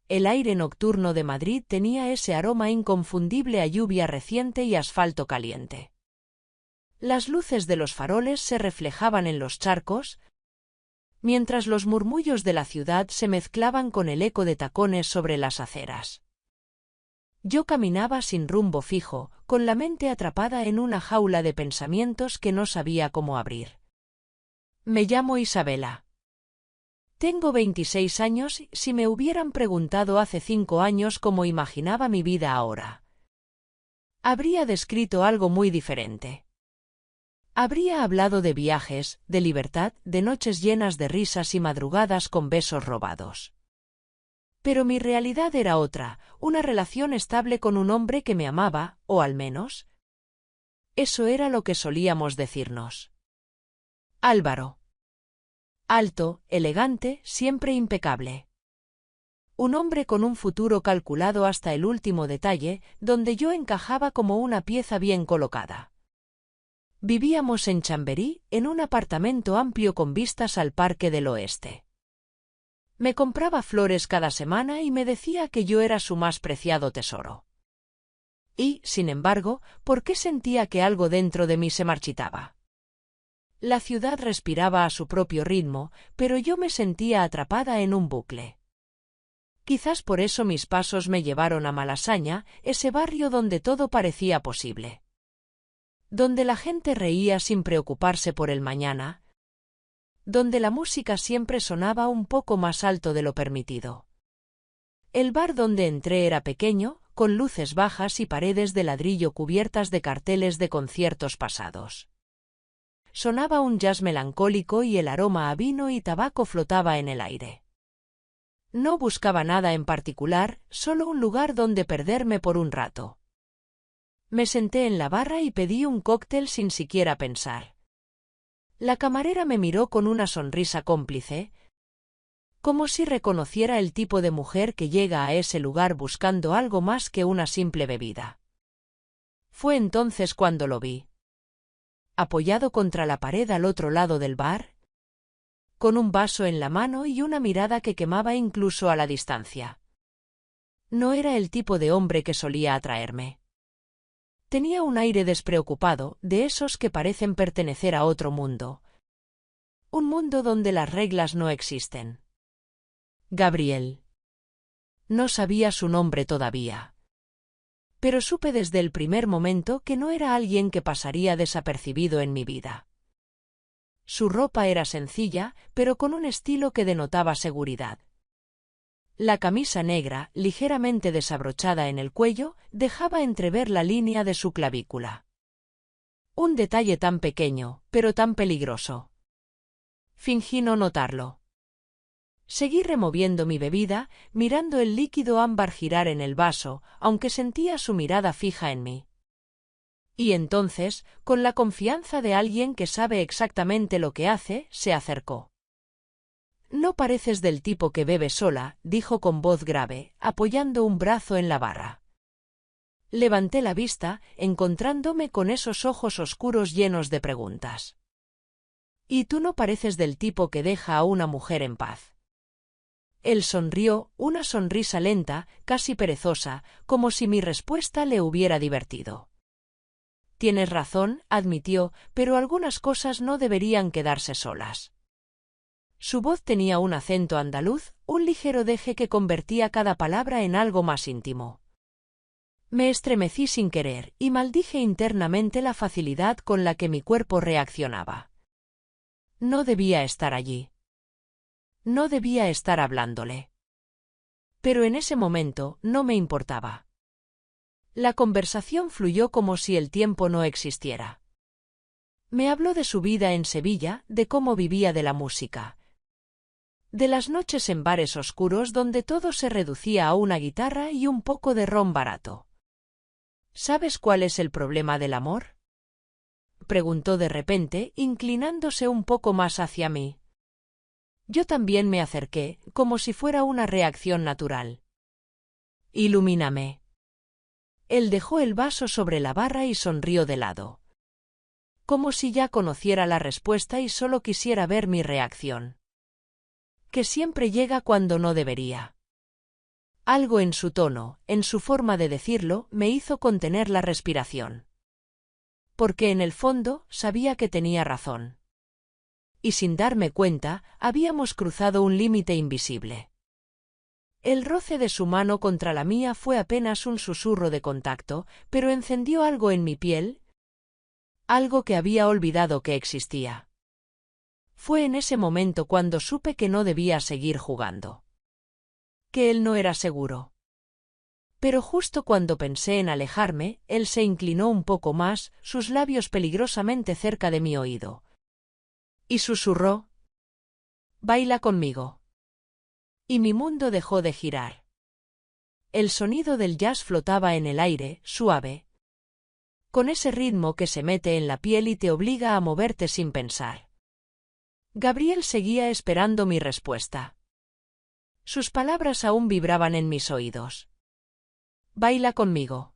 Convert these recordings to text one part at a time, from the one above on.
el aire nocturno de Madrid tenía ese aroma inconfundible a lluvia reciente y asfalto caliente. Las luces de los faroles se reflejaban en los charcos, mientras los murmullos de la ciudad se mezclaban con el eco de tacones sobre las aceras. Yo caminaba sin rumbo fijo, con la mente atrapada en una jaula de pensamientos que no sabía cómo abrir. Me llamo Isabela. Tengo 26 años. Si me hubieran preguntado hace 5 años cómo imaginaba mi vida ahora, habría descrito algo muy diferente. Habría hablado de viajes, de libertad, de noches llenas de risas y madrugadas con besos robados. Pero mi realidad era otra, una relación estable con un hombre que me amaba, o al menos eso era lo que solíamos decirnos. Álvaro. Alto, elegante, siempre impecable. Un hombre con un futuro calculado hasta el último detalle, donde yo encajaba como una pieza bien colocada. Vivíamos en Chamberí, en un apartamento amplio con vistas al Parque del Oeste. Me compraba flores cada semana y me decía que yo era su más preciado tesoro. Y, sin embargo, ¿por qué sentía que algo dentro de mí se marchitaba? La ciudad respiraba a su propio ritmo, pero yo me sentía atrapada en un bucle. Quizás por eso mis pasos me llevaron a Malasaña, ese barrio donde todo parecía posible. Donde la gente reía sin preocuparse por el mañana. Donde la música siempre sonaba un poco más alto de lo permitido. El bar donde entré era pequeño, con luces bajas y paredes de ladrillo cubiertas de carteles de conciertos pasados. Sonaba un jazz melancólico y el aroma a vino y tabaco flotaba en el aire. No buscaba nada en particular, solo un lugar donde perderme por un rato. Me senté en la barra y pedí un cóctel sin siquiera pensar. La camarera me miró con una sonrisa cómplice, como si reconociera el tipo de mujer que llega a ese lugar buscando algo más que una simple bebida. Fue entonces cuando lo vi. Apoyado contra la pared al otro lado del bar, con un vaso en la mano y una mirada que quemaba incluso a la distancia. No era el tipo de hombre que solía atraerme. Tenía un aire despreocupado, de esos que parecen pertenecer a otro mundo. Un mundo donde las reglas no existen. Gabriel. No sabía su nombre todavía. Pero supe desde el primer momento que no era alguien que pasaría desapercibido en mi vida. Su ropa era sencilla, pero con un estilo que denotaba seguridad. La camisa negra, ligeramente desabrochada en el cuello, dejaba entrever la línea de su clavícula. Un detalle tan pequeño, pero tan peligroso. Fingí no notarlo. Seguí removiendo mi bebida, mirando el líquido ámbar girar en el vaso, aunque sentía su mirada fija en mí. Y entonces, con la confianza de alguien que sabe exactamente lo que hace, se acercó. «No pareces del tipo que bebe sola», dijo con voz grave, apoyando un brazo en la barra. Levanté la vista, encontrándome con esos ojos oscuros llenos de preguntas. «Y tú no pareces del tipo que deja a una mujer en paz». Él sonrió, una sonrisa lenta, casi perezosa, como si mi respuesta le hubiera divertido. «Tienes razón», admitió, «pero algunas cosas no deberían quedarse solas». Su voz tenía un acento andaluz, un ligero deje que convertía cada palabra en algo más íntimo. Me estremecí sin querer, y maldije internamente la facilidad con la que mi cuerpo reaccionaba. No debía estar allí. No debía estar hablándole. Pero en ese momento no me importaba. La conversación fluyó como si el tiempo no existiera. Me habló de su vida en Sevilla, de cómo vivía de la música. De las noches en bares oscuros donde todo se reducía a una guitarra y un poco de ron barato. ¿Sabes cuál es el problema del amor?, preguntó de repente, inclinándose un poco más hacia mí. Yo también me acerqué, como si fuera una reacción natural. «Ilumíname». Él dejó el vaso sobre la barra y sonrió de lado. Como si ya conociera la respuesta y solo quisiera ver mi reacción. Que siempre llega cuando no debería. Algo en su tono, en su forma de decirlo, me hizo contener la respiración. Porque en el fondo sabía que tenía razón. Y sin darme cuenta, habíamos cruzado un límite invisible. El roce de su mano contra la mía fue apenas un susurro de contacto, pero encendió algo en mi piel, algo que había olvidado que existía. Fue en ese momento cuando supe que no debía seguir jugando. Que él no era seguro. Pero justo cuando pensé en alejarme, él se inclinó un poco más, sus labios peligrosamente cerca de mi oído. Y susurró: «Baila conmigo». Y mi mundo dejó de girar. El sonido del jazz flotaba en el aire, suave, con ese ritmo que se mete en la piel y te obliga a moverte sin pensar. Gabriel seguía esperando mi respuesta. Sus palabras aún vibraban en mis oídos. «Baila conmigo».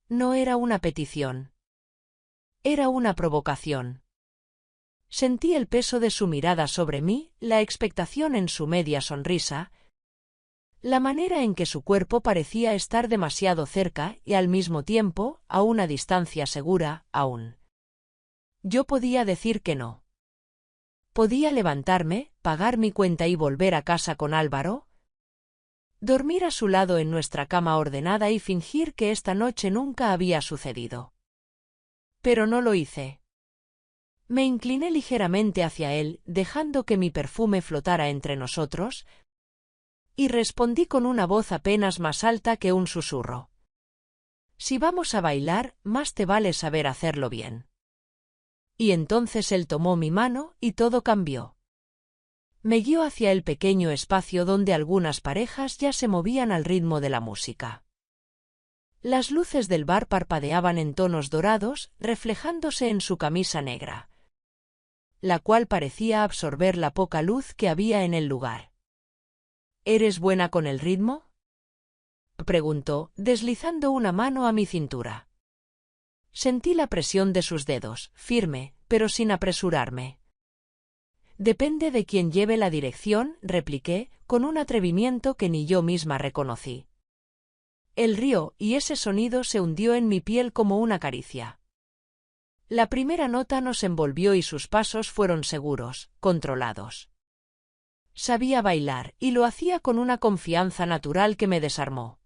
No era una petición. Era una provocación. Sentí el peso de su mirada sobre mí, la expectación en su media sonrisa, la manera en que su cuerpo parecía estar demasiado cerca y al mismo tiempo, a una distancia segura, aún. Yo podía decir que no. Podía levantarme, pagar mi cuenta y volver a casa con Álvaro, dormir a su lado en nuestra cama ordenada y fingir que esta noche nunca había sucedido. Pero no lo hice. Me incliné ligeramente hacia él, dejando que mi perfume flotara entre nosotros, y respondí con una voz apenas más alta que un susurro: «Si vamos a bailar, más te vale saber hacerlo bien». Y entonces él tomó mi mano y todo cambió. Me guió hacia el pequeño espacio donde algunas parejas ya se movían al ritmo de la música. Las luces del bar parpadeaban en tonos dorados, reflejándose en su camisa negra, la cual parecía absorber la poca luz que había en el lugar. «¿Eres buena con el ritmo?», preguntó, deslizando una mano a mi cintura. Sentí la presión de sus dedos, firme, pero sin apresurarme. «Depende de quien lleve la dirección», repliqué, con un atrevimiento que ni yo misma reconocí. Él rió, y ese sonido se hundió en mi piel como una caricia. La primera nota nos envolvió y sus pasos fueron seguros, controlados. Sabía bailar, y lo hacía con una confianza natural que me desarmó.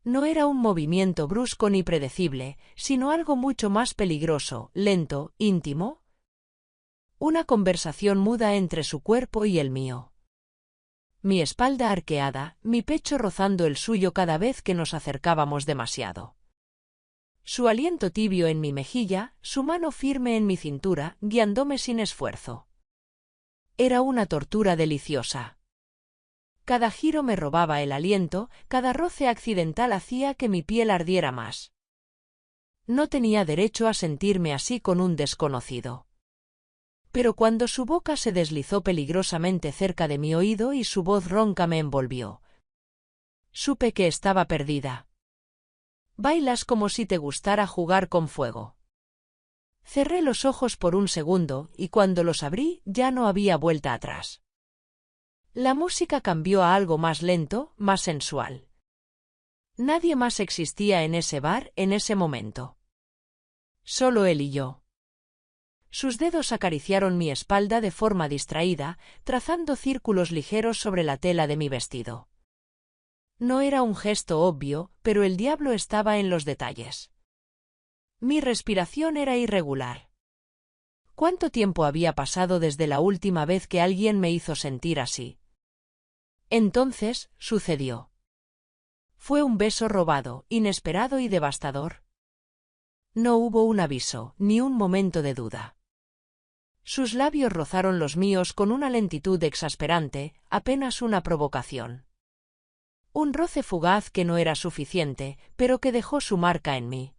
No era un movimiento brusco ni predecible, sino algo mucho más peligroso, lento, íntimo. Una conversación muda entre su cuerpo y el mío. Mi espalda arqueada, mi pecho rozando el suyo cada vez que nos acercábamos demasiado. Su aliento tibio en mi mejilla, su mano firme en mi cintura, guiándome sin esfuerzo. Era una tortura deliciosa. Cada giro me robaba el aliento, cada roce accidental hacía que mi piel ardiera más. No tenía derecho a sentirme así con un desconocido. Pero cuando su boca se deslizó peligrosamente cerca de mi oído y su voz ronca me envolvió, supe que estaba perdida. «Bailas como si te gustara jugar con fuego». Cerré los ojos por un segundo, y cuando los abrí ya no había vuelta atrás. La música cambió a algo más lento, más sensual. Nadie más existía en ese bar en ese momento. Solo él y yo. Sus dedos acariciaron mi espalda de forma distraída, trazando círculos ligeros sobre la tela de mi vestido. No era un gesto obvio, pero el diablo estaba en los detalles. Mi respiración era irregular. ¿Cuánto tiempo había pasado desde la última vez que alguien me hizo sentir así? Entonces, sucedió. Fue un beso robado, inesperado y devastador. No hubo un aviso, ni un momento de duda. Sus labios rozaron los míos con una lentitud exasperante, apenas una provocación. Un roce fugaz que no era suficiente, pero que dejó su marca en mí.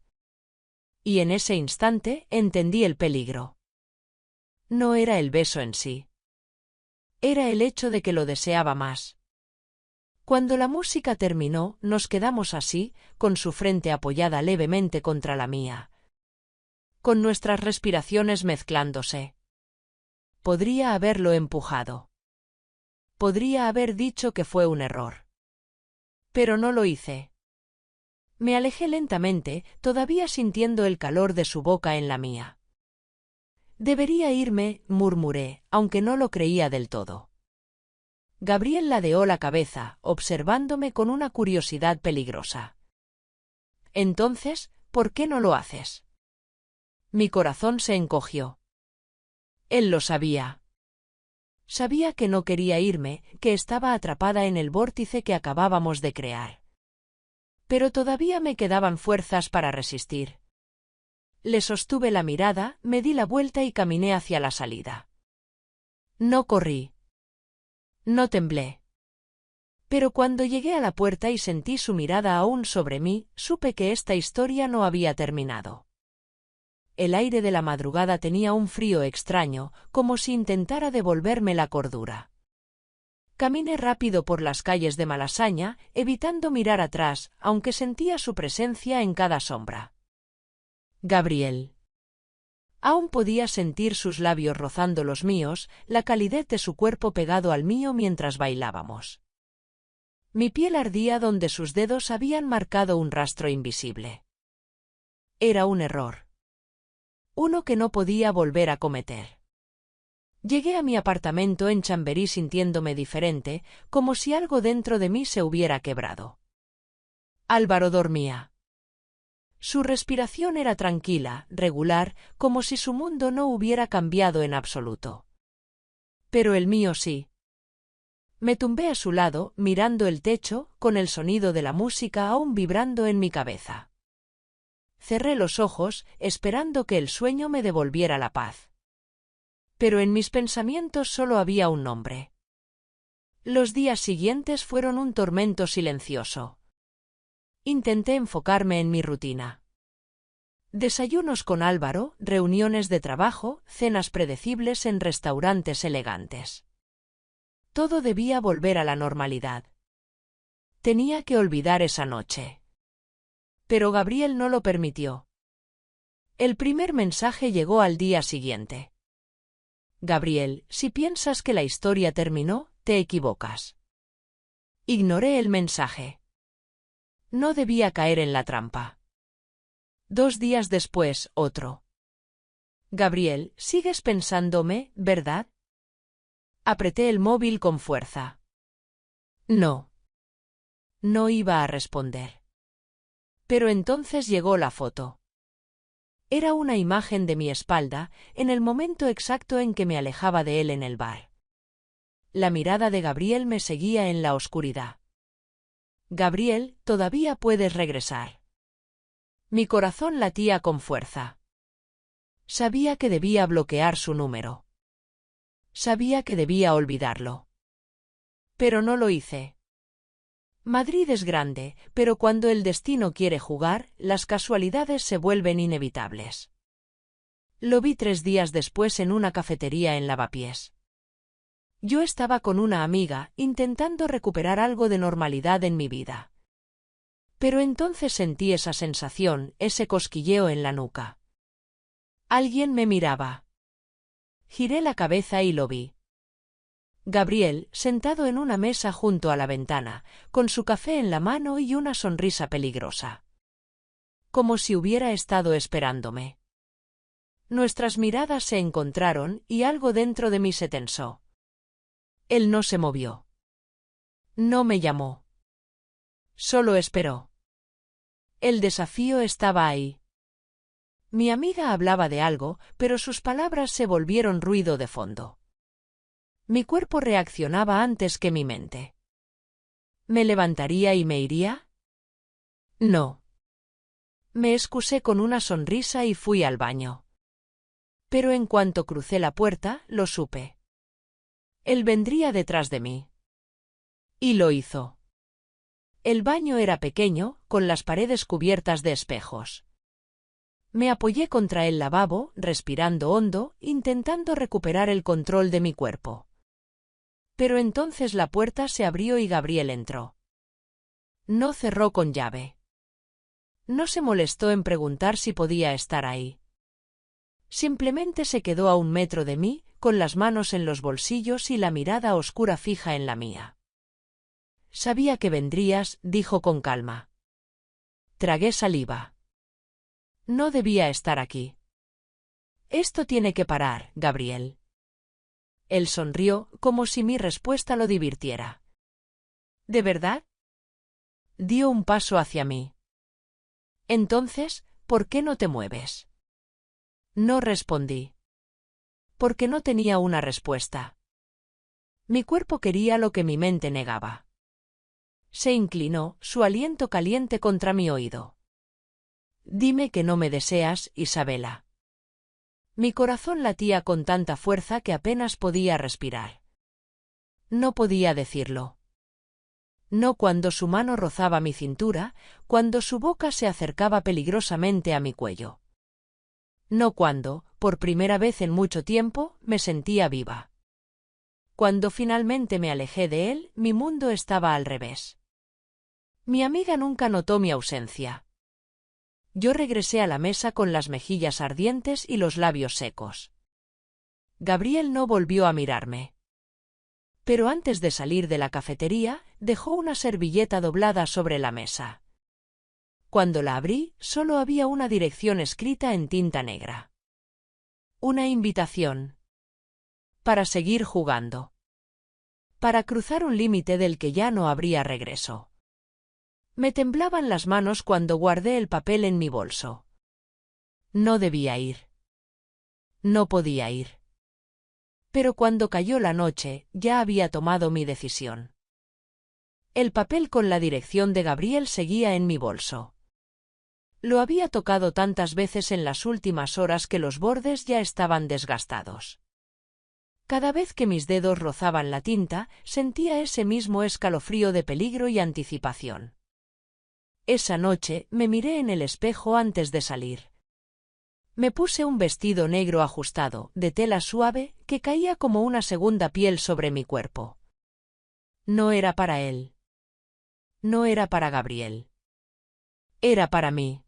Y en ese instante entendí el peligro. No era el beso en sí. Era el hecho de que lo deseaba más. Cuando la música terminó, nos quedamos así, con su frente apoyada levemente contra la mía, con nuestras respiraciones mezclándose. Podría haberlo empujado. Podría haber dicho que fue un error. Pero no lo hice. Me alejé lentamente, todavía sintiendo el calor de su boca en la mía. Debería irme, murmuré, aunque no lo creía del todo. Gabriel ladeó la cabeza, observándome con una curiosidad peligrosa. Entonces, ¿por qué no lo haces? Mi corazón se encogió. Él lo sabía. Sabía que no quería irme, que estaba atrapada en el vórtice que acabábamos de crear. Pero todavía me quedaban fuerzas para resistir. Le sostuve la mirada, me di la vuelta y caminé hacia la salida. No corrí. No temblé. Pero cuando llegué a la puerta y sentí su mirada aún sobre mí, supe que esta historia no había terminado. El aire de la madrugada tenía un frío extraño, como si intentara devolverme la cordura. Caminé rápido por las calles de Malasaña, evitando mirar atrás, aunque sentía su presencia en cada sombra. Gabriel. Aún podía sentir sus labios rozando los míos, la calidez de su cuerpo pegado al mío mientras bailábamos. Mi piel ardía donde sus dedos habían marcado un rastro invisible. Era un error. Uno que no podía volver a cometer. Llegué a mi apartamento en Chamberí sintiéndome diferente, como si algo dentro de mí se hubiera quebrado. Álvaro dormía. Su respiración era tranquila, regular, como si su mundo no hubiera cambiado en absoluto. Pero el mío sí. Me tumbé a su lado, mirando el techo, con el sonido de la música aún vibrando en mi cabeza. Cerré los ojos, esperando que el sueño me devolviera la paz. Pero en mis pensamientos solo había un nombre. Los días siguientes fueron un tormento silencioso. Intenté enfocarme en mi rutina. Desayunos con Álvaro, reuniones de trabajo, cenas predecibles en restaurantes elegantes. Todo debía volver a la normalidad. Tenía que olvidar esa noche. Pero Gabriel no lo permitió. El primer mensaje llegó al día siguiente. Gabriel, si piensas que la historia terminó, te equivocas. Ignoré el mensaje. No debía caer en la trampa. 2 días después, otro. Gabriel, sigues pensándome, ¿verdad? Apreté el móvil con fuerza. No. No iba a responder. Pero entonces llegó la foto. Era una imagen de mi espalda, en el momento exacto en que me alejaba de él en el bar. La mirada de Gabriel me seguía en la oscuridad. Gabriel, todavía puedes regresar. Mi corazón latía con fuerza. Sabía que debía bloquear su número. Sabía que debía olvidarlo. Pero no lo hice. Madrid es grande, pero cuando el destino quiere jugar, las casualidades se vuelven inevitables. Lo vi 3 días después en una cafetería en Lavapiés. Yo estaba con una amiga, intentando recuperar algo de normalidad en mi vida. Pero entonces sentí esa sensación, ese cosquilleo en la nuca. Alguien me miraba. Giré la cabeza y lo vi. Gabriel, sentado en una mesa junto a la ventana, con su café en la mano y una sonrisa peligrosa. Como si hubiera estado esperándome. Nuestras miradas se encontraron y algo dentro de mí se tensó. Él no se movió. No me llamó. Solo esperó. El desafío estaba ahí. Mi amiga hablaba de algo, pero sus palabras se volvieron ruido de fondo. Mi cuerpo reaccionaba antes que mi mente. ¿Me levantaría y me iría? No. Me excusé con una sonrisa y fui al baño. Pero en cuanto crucé la puerta, lo supe. Él vendría detrás de mí. Y lo hizo. El baño era pequeño, con las paredes cubiertas de espejos. Me apoyé contra el lavabo, respirando hondo, intentando recuperar el control de mi cuerpo. Pero entonces la puerta se abrió y Gabriel entró. No cerró con llave. No se molestó en preguntar si podía estar ahí. Simplemente se quedó a 1 metro de mí, con las manos en los bolsillos y la mirada oscura fija en la mía. Sabía que vendrías, dijo con calma. Tragué saliva. No debía estar aquí. Esto tiene que parar, Gabriel. Él sonrió, como si mi respuesta lo divirtiera. ¿De verdad? Dio un paso hacia mí. Entonces, ¿por qué no te mueves? No respondí. Porque no tenía una respuesta. Mi cuerpo quería lo que mi mente negaba. Se inclinó, su aliento caliente contra mi oído. Dime que no me deseas, Isabela. Mi corazón latía con tanta fuerza que apenas podía respirar. No podía decirlo. No cuando su mano rozaba mi cintura, cuando su boca se acercaba peligrosamente a mi cuello. No cuando, por primera vez en mucho tiempo, me sentía viva. Cuando finalmente me alejé de él, mi mundo estaba al revés. Mi amiga nunca notó mi ausencia. Yo regresé a la mesa con las mejillas ardientes y los labios secos. Gabriel no volvió a mirarme. Pero antes de salir de la cafetería, dejó una servilleta doblada sobre la mesa. Cuando la abrí, solo había una dirección escrita en tinta negra. Una invitación. Para seguir jugando. Para cruzar un límite del que ya no habría regreso. Me temblaban las manos cuando guardé el papel en mi bolso. No debía ir. No podía ir. Pero cuando cayó la noche, ya había tomado mi decisión. El papel con la dirección de Gabriel seguía en mi bolso. Lo había tocado tantas veces en las últimas horas que los bordes ya estaban desgastados. Cada vez que mis dedos rozaban la tinta, sentía ese mismo escalofrío de peligro y anticipación. Esa noche me miré en el espejo antes de salir. Me puse un vestido negro ajustado, de tela suave, que caía como una segunda piel sobre mi cuerpo. No era para él. No era para Gabriel. Era para mí.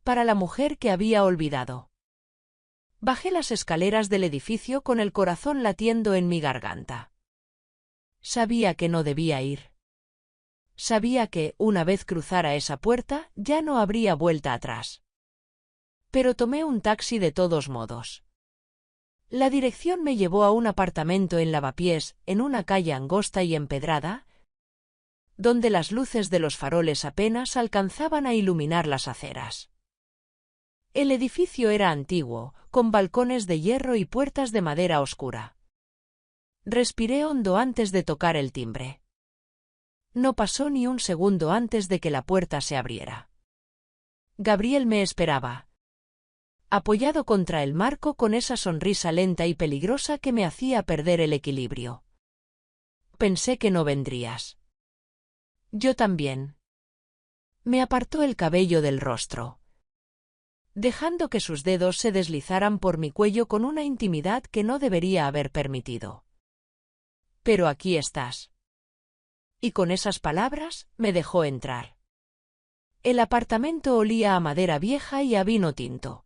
Para la mujer que había olvidado. Bajé las escaleras del edificio con el corazón latiendo en mi garganta. Sabía que no debía ir. Sabía que, una vez cruzara esa puerta, ya no habría vuelta atrás. Pero tomé un taxi de todos modos. La dirección me llevó a un apartamento en Lavapiés, en una calle angosta y empedrada, donde las luces de los faroles apenas alcanzaban a iluminar las aceras. El edificio era antiguo, con balcones de hierro y puertas de madera oscura. Respiré hondo antes de tocar el timbre. No pasó ni un segundo antes de que la puerta se abriera. Gabriel me esperaba, apoyado contra el marco con esa sonrisa lenta y peligrosa que me hacía perder el equilibrio. Pensé que no vendrías. Yo también. Me apartó el cabello del rostro, dejando que sus dedos se deslizaran por mi cuello con una intimidad que no debería haber permitido. Pero aquí estás. Y con esas palabras, me dejó entrar. El apartamento olía a madera vieja y a vino tinto.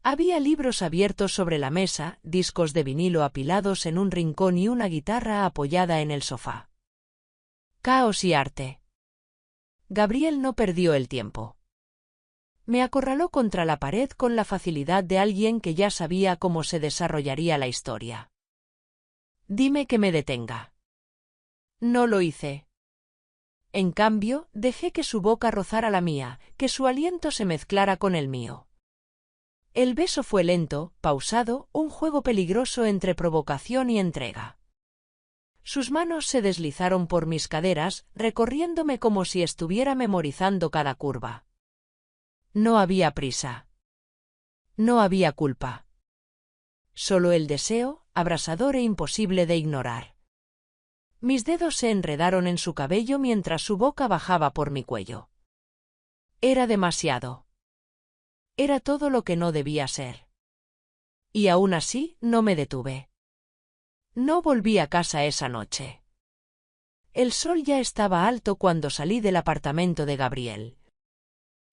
Había libros abiertos sobre la mesa, discos de vinilo apilados en un rincón y una guitarra apoyada en el sofá. Caos y arte. Gabriel no perdió el tiempo. Me acorraló contra la pared con la facilidad de alguien que ya sabía cómo se desarrollaría la historia. Dime que me detenga. No lo hice. En cambio, dejé que su boca rozara la mía, que su aliento se mezclara con el mío. El beso fue lento, pausado, un juego peligroso entre provocación y entrega. Sus manos se deslizaron por mis caderas, recorriéndome como si estuviera memorizando cada curva. No había prisa. No había culpa. Solo el deseo, abrasador e imposible de ignorar. Mis dedos se enredaron en su cabello mientras su boca bajaba por mi cuello. Era demasiado. Era todo lo que no debía ser. Y aún así, no me detuve. No volví a casa esa noche. El sol ya estaba alto cuando salí del apartamento de Gabriel,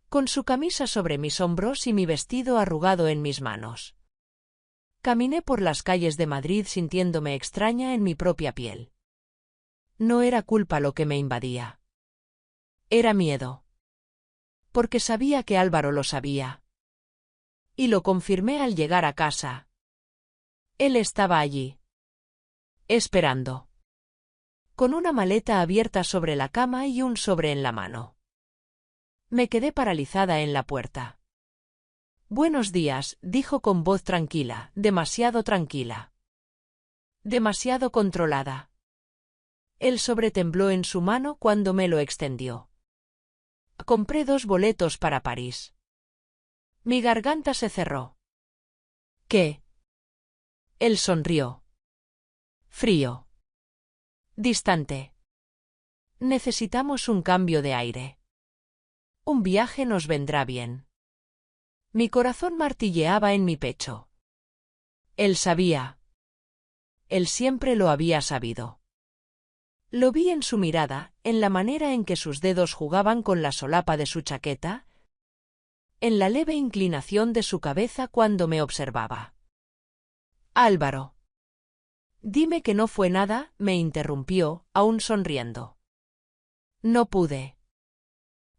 con su camisa sobre mis hombros y mi vestido arrugado en mis manos. Caminé por las calles de Madrid sintiéndome extraña en mi propia piel. No era culpa lo que me invadía. Era miedo. Porque sabía que Álvaro lo sabía. Y lo confirmé al llegar a casa. Él estaba allí. Esperando. Con una maleta abierta sobre la cama y un sobre en la mano. Me quedé paralizada en la puerta. «Buenos días», dijo con voz tranquila, demasiado tranquila. Demasiado controlada. El sobre tembló en su mano cuando me lo extendió. Compré 2 boletos para París. Mi garganta se cerró. ¿Qué? Él sonrió. Frío. Distante. Necesitamos un cambio de aire. Un viaje nos vendrá bien. Mi corazón martilleaba en mi pecho. Él sabía. Él siempre lo había sabido. Lo vi en su mirada, en la manera en que sus dedos jugaban con la solapa de su chaqueta, en la leve inclinación de su cabeza cuando me observaba. Álvaro. Dime que no fue nada, me interrumpió, aún sonriendo. No pude.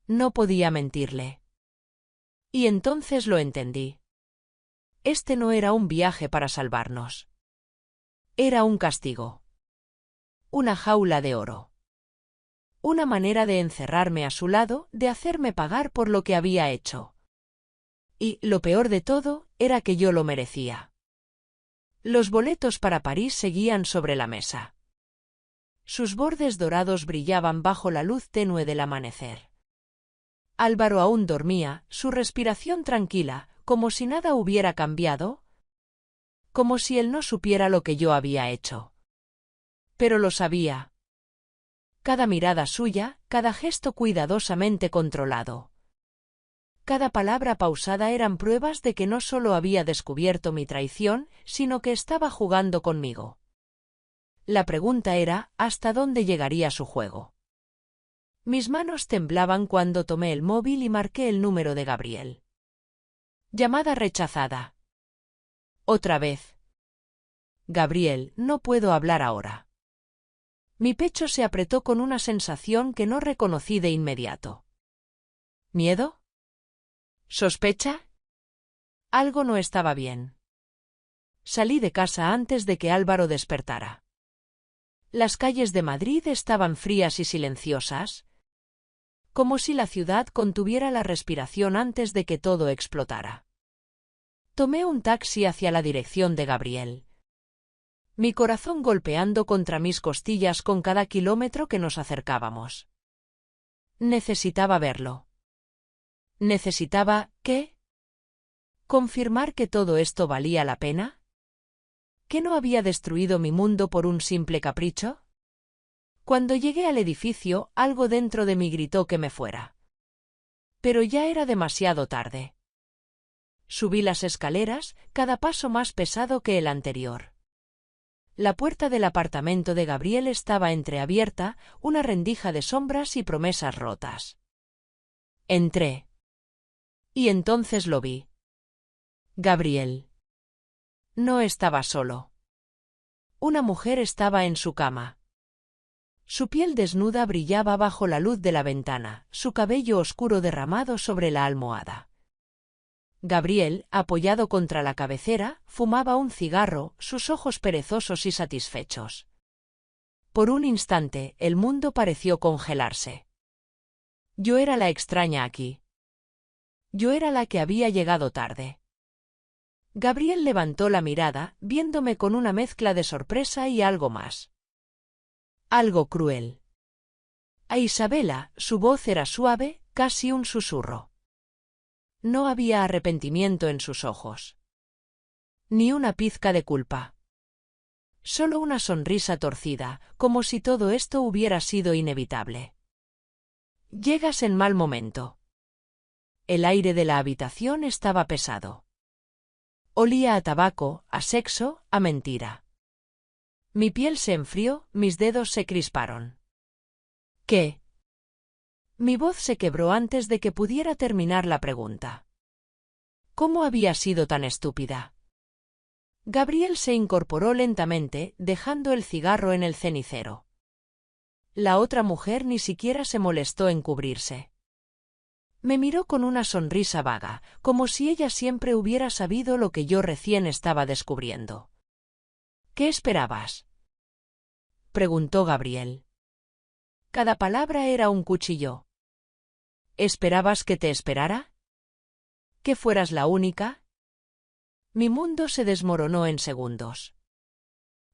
No podía mentirle. Y entonces lo entendí. Este no era un viaje para salvarnos. Era un castigo. Una jaula de oro. Una manera de encerrarme a su lado, de hacerme pagar por lo que había hecho. Y, lo peor de todo, era que yo lo merecía. Los boletos para París seguían sobre la mesa. Sus bordes dorados brillaban bajo la luz tenue del amanecer. Álvaro aún dormía, su respiración tranquila, como si nada hubiera cambiado, como si él no supiera lo que yo había hecho. Pero lo sabía. Cada mirada suya, cada gesto cuidadosamente controlado. Cada palabra pausada eran pruebas de que no solo había descubierto mi traición, sino que estaba jugando conmigo. La pregunta era, ¿hasta dónde llegaría su juego? Mis manos temblaban cuando tomé el móvil y marqué el número de Gabriel. Llamada rechazada. Otra vez. Gabriel, no puedo hablar ahora. Mi pecho se apretó con una sensación que no reconocí de inmediato. ¿Miedo? ¿Sospecha? Algo no estaba bien. Salí de casa antes de que Álvaro despertara. Las calles de Madrid estaban frías y silenciosas, como si la ciudad contuviera la respiración antes de que todo explotara. Tomé un taxi hacia la dirección de Gabriel. Mi corazón golpeando contra mis costillas con cada kilómetro que nos acercábamos. Necesitaba verlo. ¿Necesitaba qué? ¿Confirmar que todo esto valía la pena? ¿Que no había destruido mi mundo por un simple capricho? Cuando llegué al edificio, algo dentro de mí gritó que me fuera. Pero ya era demasiado tarde. Subí las escaleras, cada paso más pesado que el anterior. La puerta del apartamento de Gabriel estaba entreabierta, una rendija de sombras y promesas rotas. Entré. Y entonces lo vi. Gabriel. No estaba solo. Una mujer estaba en su cama. Su piel desnuda brillaba bajo la luz de la ventana, su cabello oscuro derramado sobre la almohada. Gabriel, apoyado contra la cabecera, fumaba un cigarro, sus ojos perezosos y satisfechos. Por un instante, el mundo pareció congelarse. Yo era la extraña aquí. Yo era la que había llegado tarde. Gabriel levantó la mirada, viéndome con una mezcla de sorpresa y algo más. Algo cruel. A Isabela, su voz era suave, casi un susurro. No había arrepentimiento en sus ojos. Ni una pizca de culpa. Solo una sonrisa torcida, como si todo esto hubiera sido inevitable. Llegas en mal momento. El aire de la habitación estaba pesado. Olía a tabaco, a sexo, a mentira. Mi piel se enfrió, mis dedos se crisparon. ¿Qué? Mi voz se quebró antes de que pudiera terminar la pregunta. ¿Cómo había sido tan estúpida? Gabriel se incorporó lentamente, dejando el cigarro en el cenicero. La otra mujer ni siquiera se molestó en cubrirse. Me miró con una sonrisa vaga, como si ella siempre hubiera sabido lo que yo recién estaba descubriendo. ¿Qué esperabas?, preguntó Gabriel. Cada palabra era un cuchillo. ¿Esperabas que te esperara? ¿Que fueras la única? Mi mundo se desmoronó en segundos.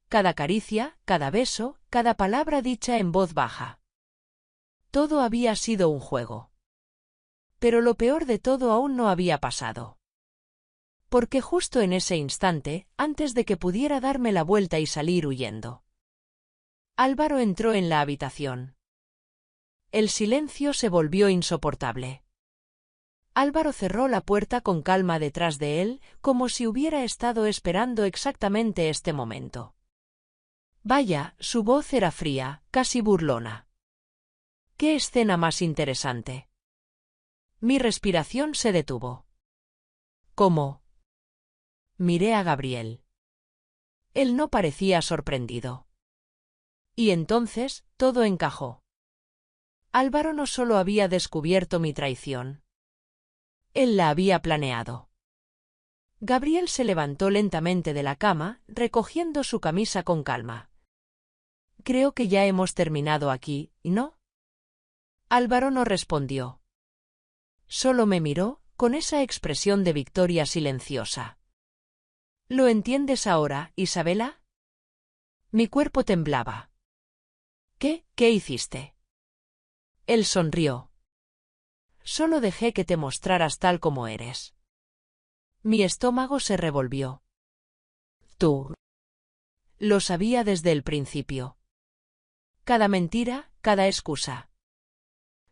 Cada caricia, cada beso, cada palabra dicha en voz baja. Todo había sido un juego. Pero lo peor de todo aún no había pasado. Porque justo en ese instante, antes de que pudiera darme la vuelta y salir huyendo, Álvaro entró en la habitación. El silencio se volvió insoportable. Álvaro cerró la puerta con calma detrás de él, como si hubiera estado esperando exactamente este momento. Vaya, su voz era fría, casi burlona. ¡Qué escena más interesante! Mi respiración se detuvo. ¿Cómo? Miré a Gabriel. Él no parecía sorprendido. Y entonces, todo encajó. Álvaro no solo había descubierto mi traición. Él la había planeado. Gabriel se levantó lentamente de la cama, recogiendo su camisa con calma. Creo que ya hemos terminado aquí, ¿no? Álvaro no respondió. Solo me miró, con esa expresión de victoria silenciosa. ¿Lo entiendes ahora, Isabela? Mi cuerpo temblaba. ¿Qué hiciste? Él sonrió. Solo dejé que te mostraras tal como eres. Mi estómago se revolvió. Tú. Lo sabía desde el principio. Cada mentira, cada excusa.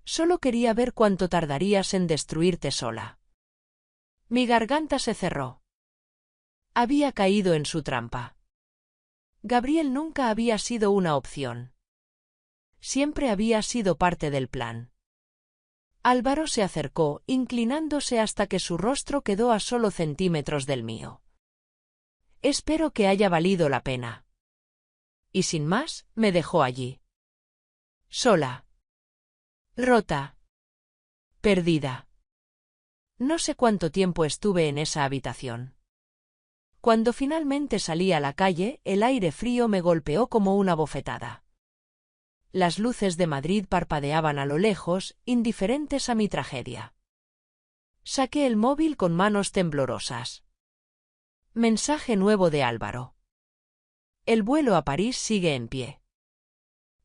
Solo quería ver cuánto tardarías en destruirte sola. Mi garganta se cerró. Había caído en su trampa. Gabriel nunca había sido una opción. Siempre había sido parte del plan. Álvaro se acercó, inclinándose hasta que su rostro quedó a solo centímetros del mío. Espero que haya valido la pena. Y sin más, me dejó allí. Sola. Rota. Perdida. No sé cuánto tiempo estuve en esa habitación. Cuando finalmente salí a la calle, el aire frío me golpeó como una bofetada. Las luces de Madrid parpadeaban a lo lejos, indiferentes a mi tragedia. Saqué el móvil con manos temblorosas. Mensaje nuevo de Álvaro. El vuelo a París sigue en pie.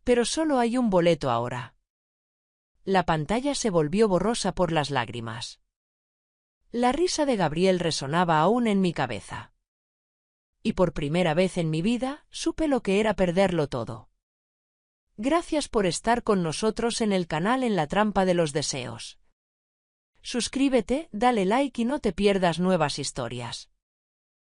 Pero solo hay un boleto ahora. La pantalla se volvió borrosa por las lágrimas. La risa de Gabriel resonaba aún en mi cabeza. Y por primera vez en mi vida, supe lo que era perderlo todo. Gracias por estar con nosotros en el canal En la Trampa de los Deseos. Suscríbete, dale like y no te pierdas nuevas historias.